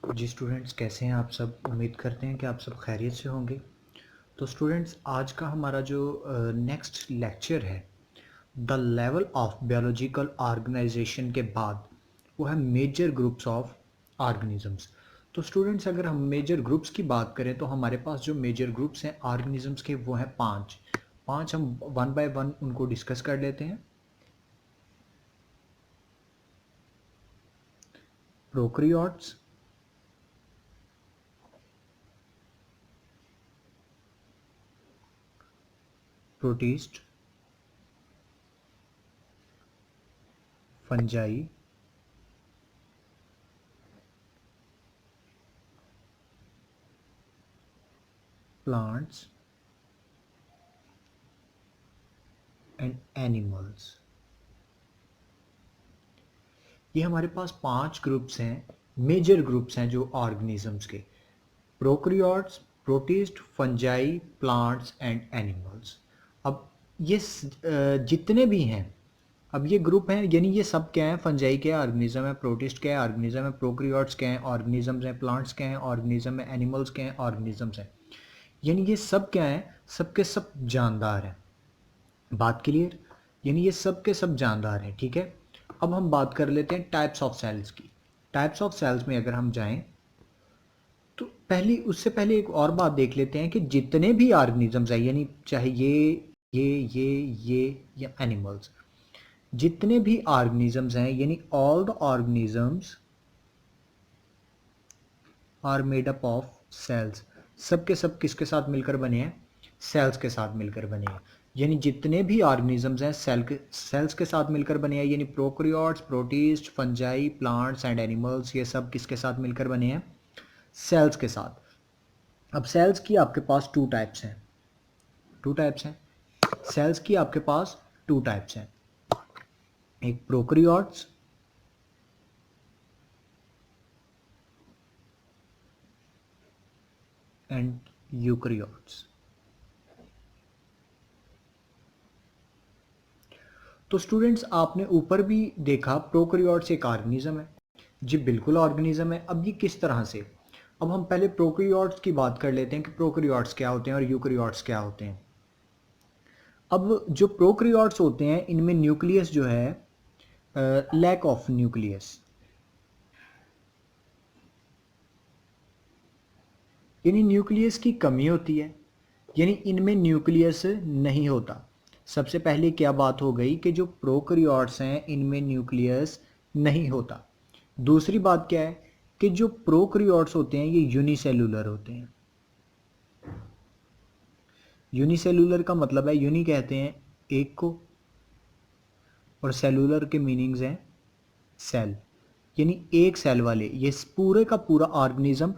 जी students, कैसे हैं आप सब। उम्मीद करते हैं कि आप सब खैरियत से होंगे। तो स्टूडेंट्स, आज का हमारा जो नेक्स्ट लेक्चर है the level of biological organisation के बाद वो है मेजर ग्रुप्स ऑफ ऑर्गेनिजम्स। तो स्टूडेंट्स, अगर हम मेजर ग्रुप्स की बात करें तो हमारे पास जो मेजर ग्रुप्स हैं ऑर्गेनिजम्स के वो हैं पांच। हम वन बाय वन उनको डिस्कस कर लेते हैं। Prokaryotes, protist, fungi, plants and animals. ये हमारे पास पांच ग्रुप्स हैं, मेजर ग्रुप्स हैं जो ऑर्गेनिजम्स के। Prokaryotes, protist, fungi, plants and animals. अब ये जितने भी हैं, अब ये ग्रुप हैं, यानी ये सब क्या है, फंजाई क्या ऑर्गेनिज्म है, प्रोटिस्ट क्या ऑर्गेनिज्म है, प्रोकैरियोट्स क्या है ऑर्गेनिजम्स हैं, प्लांट्स क्या है ऑर्गेनिज्म है, एनिमल्स क्या है ऑर्गेनिजम्स हैं। यानी ये सब क्या है, सबके सब जानदार हैं। बात क्लियर? यानी ये सब के सब जानदार हैं। ठीक है, अब हम बात कर लेते हैं टाइप्स ऑफ सेल्स की। टाइप्स ऑफ सेल्स में अगर हम जाएं तो पहली उससे पहले एक और बात देख लेते हैं कि जितने भी ऑर्गेनिजम्स हैं, यानी चाहे ये या एनिमल्स, जितने भी ऑर्गेनिजम्स हैं, यानी all the organisms are made up of cells. सब के सब किसके साथ मिलकर बने हैं? सेल्स के साथ मिलकर बने हैं। यानी जितने भी ऑर्गेनिजम्स हैं सेल्स के साथ मिलकर बने हैं। यानी prokaryotes, protist, fungi, plants and animals, ये सब किसके साथ मिलकर बने हैं? सेल्स के साथ। अब सेल्स की आपके पास टू टाइप्स हैं। सेल्स की आपके पास टू टाइप्स हैं, एक प्रोकैरियोट्स एंड यूकैरियोट्स। तो स्टूडेंट्स, आपने ऊपर भी देखा प्रोकैरियोट्स एक ऑर्गेनिज्म है। जी बिल्कुल ऑर्गेनिज्म है। अब ये किस तरह से, अब हम पहले प्रोकैरियोट्स की बात कर लेते हैं कि प्रोकैरियोट्स क्या होते हैं और यूकैरियोट्स क्या होते हैं। अब जो प्रोकैरियोट्स होते हैं इनमें न्यूक्लियस जो है, लैक ऑफ न्यूक्लियस, यानी न्यूक्लियस की कमी होती है, यानी इनमें न्यूक्लियस नहीं होता। सबसे पहले क्या बात हो गई कि जो प्रोकैरियोट्स हैं इनमें न्यूक्लियस नहीं होता। दूसरी बात क्या है कि जो प्रोकैरियोट्स होते हैं ये यूनिसेलुलर होते हैं। यूनिसेलुलर का मतलब है, यूनि कहते हैं एक को, और सेलुलर के मीनिंग्स हैं सेल, यानी एक सेल वाले। ये पूरे का पूरा ऑर्गेनिज्म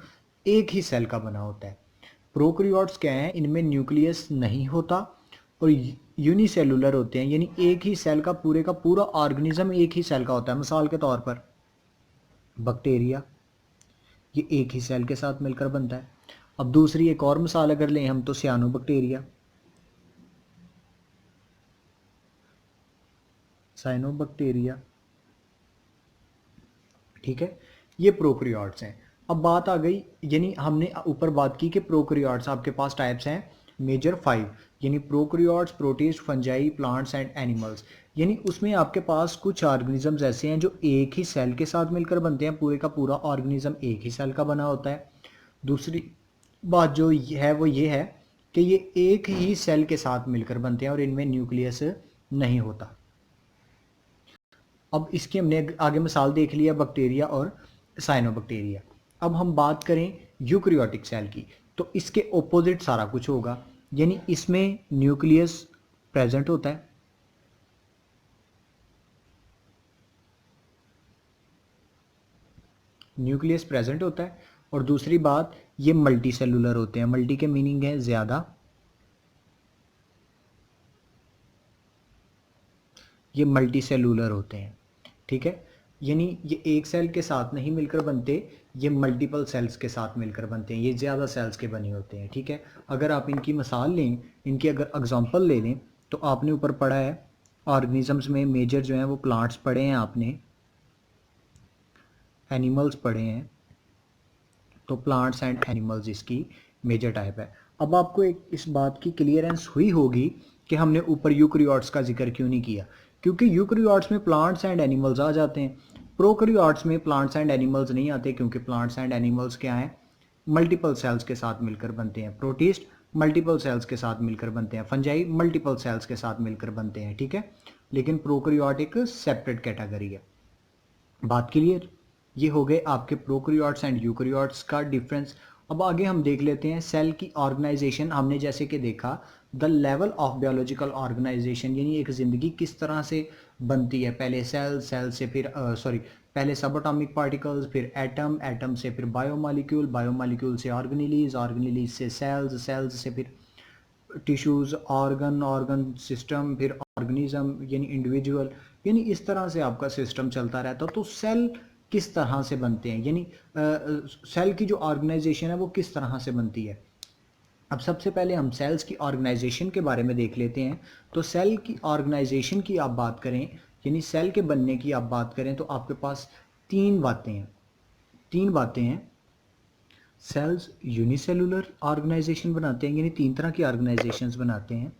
एक ही सेल का बना होता है। प्रोकैरियोट्स क्या हैं, इनमें न्यूक्लियस नहीं होता और यूनिसेलुलर होते हैं, यानी एक ही सेल का, पूरे का पूरा ऑर्गेनिज्म एक ही सेल का होता है। मिसाल के तौर पर बैक्टीरिया, ये एक ही सेल के साथ मिलकर बनता है। अब दूसरी एक और मिसाल अगर लें हम, तो साइनोबैक्टीरिया, साइनोबैक्टीरिया, ठीक है, ये प्रोकैरियोट्स हैं। अब बात आ गई, यानी हमने ऊपर बात की कि प्रोकैरियोट्स आपके पास टाइप्स हैं मेजर 5, यानी prokaryotes, protist, fungi, plants and animals. यानी उसमें आपके पास कुछ ऑर्गेनिजम्स ऐसे हैं जो एक ही सेल के साथ मिलकर बनते हैं, पूरे का पूरा ऑर्गेनिज्म एक ही सेल का बना होता है। दूसरी बात जो है वो ये है कि ये एक ही सेल के साथ मिलकर बनते हैं और इनमें न्यूक्लियस नहीं होता। अब इसकी हमने आगे मिसाल देख लिया बैक्टीरिया और साइनोबैक्टीरिया। अब हम बात करें यूकैरियोटिक सेल की, तो इसके ओपोजिट सारा कुछ होगा, यानी इसमें न्यूक्लियस प्रेजेंट होता है, न्यूक्लियस प्रेजेंट होता है। और दूसरी बात, ये मल्टी सेलुलर होते हैं। मल्टी के मीनिंग है ज़्यादा, ये मल्टी सेलुलर होते हैं। ठीक है, यानी ये एक सेल के साथ नहीं मिलकर बनते, ये मल्टीपल सेल्स के साथ मिलकर बनते हैं, ये ज़्यादा सेल्स के बने होते हैं। ठीक है, अगर आप इनकी मिसाल लें, इनकी अगर एग्जांपल ले लें, तो आपने ऊपर पढ़ा है ऑर्गेनिजम्स में मेजर जो हैं वो प्लांट्स पढ़े हैं आपने, एनिमल्स पढ़े हैं, तो प्लांट्स एंड एनिमल्स इसकी मेजर टाइप है। अब आपको एक इस बात की क्लियरेंस हुई होगी कि हमने ऊपर यूकैरियोट्स का जिक्र क्यों नहीं किया, क्योंकि यूकैरियोट्स में प्लांट्स एंड एनिमल्स आ जाते हैं, प्रोकैरियोट्स में प्लांट्स एंड एनिमल्स नहीं आते, क्योंकि प्लांट्स एंड एनिमल्स क्या हैं, मल्टीपल सेल्स के साथ मिलकर बनते हैं। प्रोटिस्ट मल्टीपल सेल्स के साथ मिलकर बनते हैं, फंजाई मल्टीपल सेल्स के साथ मिलकर बनते हैं, ठीक है। लेकिन प्रोकैरियोट एक सेपरेट कैटेगरी है। बात क्लियर? ये हो गए आपके प्रोकैरियोट्स एंड यूकैरियोट्स का डिफरेंस। अब आगे हम देख लेते हैं सेल की ऑर्गेनाइजेशन। हमने जैसे कि देखा the level of biological organisation, यानी एक ज़िंदगी किस तरह से बनती है। पहले सेल, सेल से फिर पहले सब एटॉमिक पार्टिकल्स, फिर एटम, एटम से फिर बायोमॉलिक्यूल, बायोमॉलिक्यूल से ऑर्गेनेलीज, ऑर्गेनेलीज से सेल्स, सेल्स से फिर टिश्यूज़, ऑर्गन, ऑर्गन सिस्टम, फिर ऑर्गेनिज्म यानी इंडिविजुअल, यानी इस तरह से आपका सिस्टम चलता रहता। तो सेल किस तरह से बनते हैं, यानी सेल की जो ऑर्गेनाइजेशन है वो किस तरह से बनती है। अब सबसे पहले हम सेल्स की ऑर्गेनाइजेशन के बारे में देख लेते हैं। तो सेल की ऑर्गेनाइजेशन की आप बात करें, यानी सेल के बनने की आप बात करें, तो आपके पास तीन बातें हैं। सेल्स यूनिसेलुलर ऑर्गेनाइजेशन बनाते हैं, यानी तीन तरह की ऑर्गेनाइजेशंस बनाते हैं।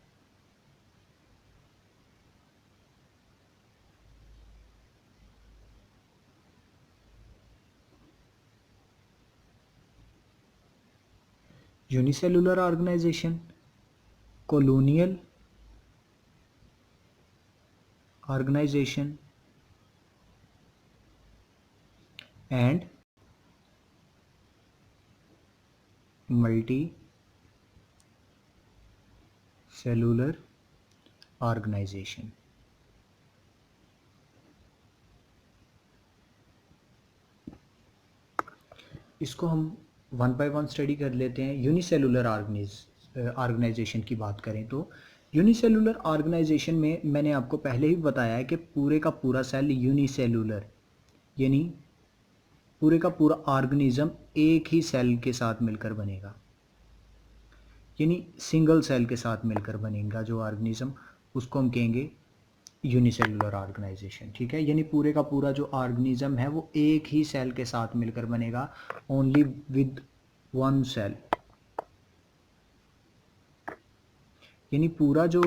Unicellular organisation, colonial organisation and multicellular organisation. इसको हम वन बाय वन स्टडी कर लेते हैं। यूनिसेलुलर ऑर्गेनाइजेशन की बात करें तो यूनिसेलुलर ऑर्गेनाइजेशन में मैंने आपको पहले ही बताया है कि पूरे का पूरा सेल यूनिसेलुलर, यानी पूरे का पूरा ऑर्गेनिज्म एक ही सेल के साथ मिलकर बनेगा, यानी सिंगल सेल के साथ मिलकर बनेगा जो ऑर्गेनिज्म, उसको हम कहेंगे यूनिसेलुलर ऑर्गेनाइजेशन, ठीक है। यानी पूरे का पूरा जो ऑर्गेनिज्म है वो एक ही सेल के साथ मिलकर बनेगा, ओनली विद वन सेल, यानी पूरा जो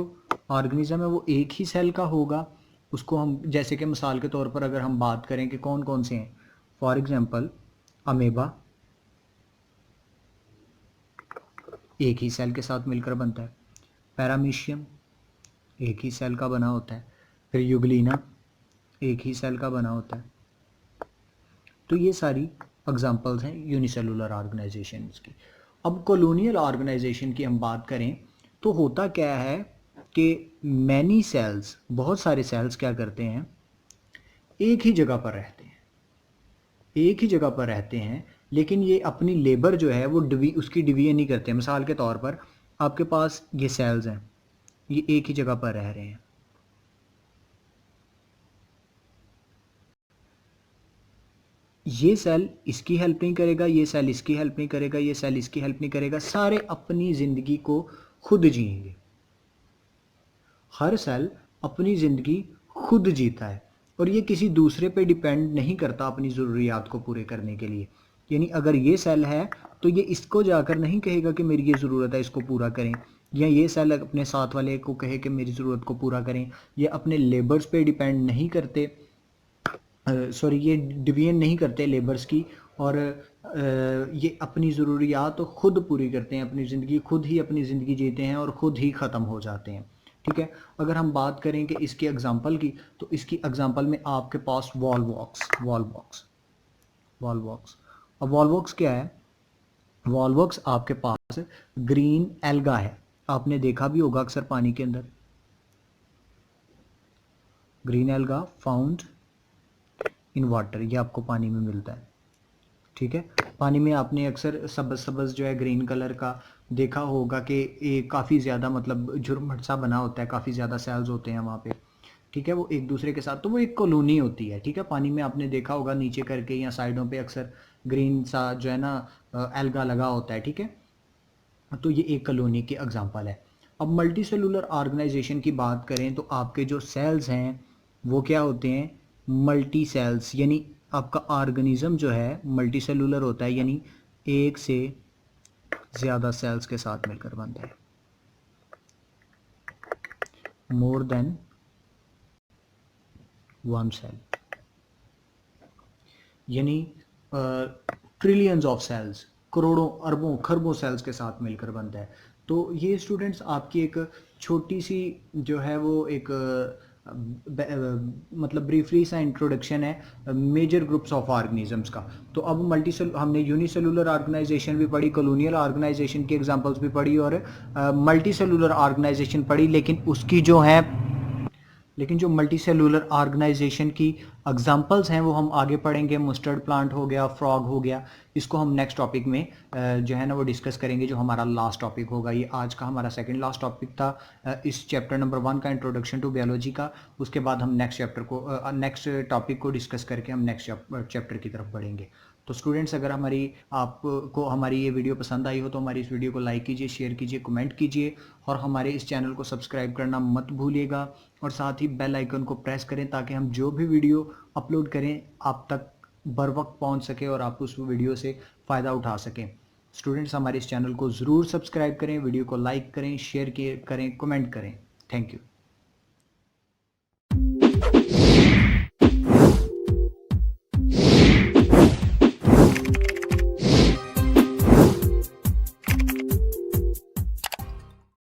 ऑर्गेनिज्म है वो एक ही सेल का होगा। उसको हम जैसे कि मिसाल के तौर पर अगर हम बात करें कि कौन कौन से हैं, फॉर एग्जांपल अमेबा एक ही सेल के साथ मिलकर बनता है, पैरामीशियम एक ही सेल का बना होता है, फिर यूग्लिना एक ही सेल का बना होता है। तो ये सारी एग्जांपल्स हैं यूनिसेलुलर ऑर्गेनाइजेशन की। अब कॉलोनियल ऑर्गेनाइजेशन की हम बात करें तो होता क्या है कि मैनी सेल्स, बहुत सारे सेल्स क्या करते हैं, एक ही जगह पर रहते हैं, एक ही जगह पर रहते हैं, लेकिन ये अपनी लेबर जो है वो उसकी डिवीजन नहीं करते। मिसाल के तौर पर आपके पास ये सेल्स हैं, ये एक ही जगह पर रह रहे हैं, ये सेल इसकी हेल्प नहीं करेगा, ये सेल इसकी हेल्प नहीं करेगा, ये सेल इसकी हेल्प नहीं करेगा, सारे अपनी ज़िंदगी को खुद जिएंगे। हर सेल अपनी ज़िंदगी खुद जीता है और ये किसी दूसरे पे डिपेंड नहीं करता अपनी ज़रूरियात को पूरे करने के लिए। यानी अगर ये सेल है तो ये इसको जाकर नहीं कहेगा कि मेरी ये ज़रूरत है इसको पूरा करें, या ये सेल अपने साथ वाले को कहे कि मेरी ज़रूरत को पूरा करें। ये अपने लेबर्स पे डिपेंड नहीं करते, ये डिवीजन नहीं करते लेबर्स की, और ये अपनी ज़रूरियात तो खुद पूरी करते हैं, अपनी ज़िंदगी खुद ही अपनी ज़िंदगी जीते हैं और ख़ुद ही ख़त्म हो जाते हैं, ठीक है। अगर हम बात करें कि इसके एग्जांपल की, तो इसकी एग्जांपल में आपके पास वॉलवॉक्स। अब वॉलवॉक्स क्या है, वॉलवॉक्स आपके पास ग्रीन एल्गा है, आपने देखा भी होगा अक्सर पानी के अंदर, green alga found in water, ये आपको पानी में मिलता है, ठीक है। पानी में आपने अक्सर सब्ज़ सब्ज़ जो है ग्रीन कलर का देखा होगा कि ये काफ़ी ज़्यादा मतलब झुरमुट सा बना होता है, काफ़ी ज़्यादा सेल्स होते हैं वहाँ पे, ठीक है, वो एक दूसरे के साथ, तो वो एक कॉलोनी होती है, ठीक है। पानी में आपने देखा होगा नीचे करके या साइडों पे अक्सर ग्रीन सा जो है ना एल्गा लगा होता है, ठीक है। तो ये एक कॉलोनी की एग्जांपल है। अब मल्टी सेलुलर ऑर्गेनाइजेशन की बात करें तो आपके जो सेल्स हैं वो क्या होते हैं, मल्टी सेल्स, यानी आपका ऑर्गेनिज्म जो है मल्टी सेलुलर होता है, यानी एक से ज़्यादा सेल्स के साथ मिलकर बनता है, मोर देन वन सेल, यानी ट्रिलियंस ऑफ सेल्स, करोड़ों अरबों खरबों सेल्स के साथ मिलकर बनता है। तो ये स्टूडेंट्स आपकी एक छोटी सी जो है वो एक मतलब ब्रीफली सा इंट्रोडक्शन है मेजर ग्रुप्स ऑफ ऑर्गेनिजम्स का। तो अब हमने यूनिसेलुलर ऑर्गेनाइजेशन भी पढ़ी, कॉलोनियल ऑर्गेनाइजेशन की एग्जांपल्स भी पढ़ी और मल्टी सेलुलर ऑर्गेनाइजेशन पढ़ी, लेकिन जो मल्टी सेलुलर ऑर्गेनाइजेशन की एग्जांपल्स हैं वो हम आगे पढ़ेंगे। मस्टर्ड प्लांट हो गया, फ्रॉग हो गया, इसको हम नेक्स्ट टॉपिक में जो है ना वो डिस्कस करेंगे, जो हमारा लास्ट टॉपिक होगा। ये आज का हमारा सेकंड लास्ट टॉपिक था इस चैप्टर नंबर 1 का, इंट्रोडक्शन टू बायोलॉजी का। उसके बाद हम नेक्स्ट टॉपिक को डिस्कस करके हम नेक्स्ट चैप्टर की तरफ बढ़ेंगे। तो स्टूडेंट्स, अगर आपको हमारी ये वीडियो पसंद आई हो तो हमारी इस वीडियो को लाइक कीजिए, शेयर कीजिए, कमेंट कीजिए और हमारे इस चैनल को सब्सक्राइब करना मत भूलिएगा। और साथ ही बेल आइकन को प्रेस करें ताकि हम जो भी वीडियो अपलोड करें आप तक बर वक्त पहुँच सके और आप उस वीडियो से फ़ायदा उठा सकें। स्टूडेंट्स, हमारे इस चैनल को ज़रूर सब्सक्राइब करें, वीडियो को लाइक करें, शेयर करें, कमेंट करें। Thank you.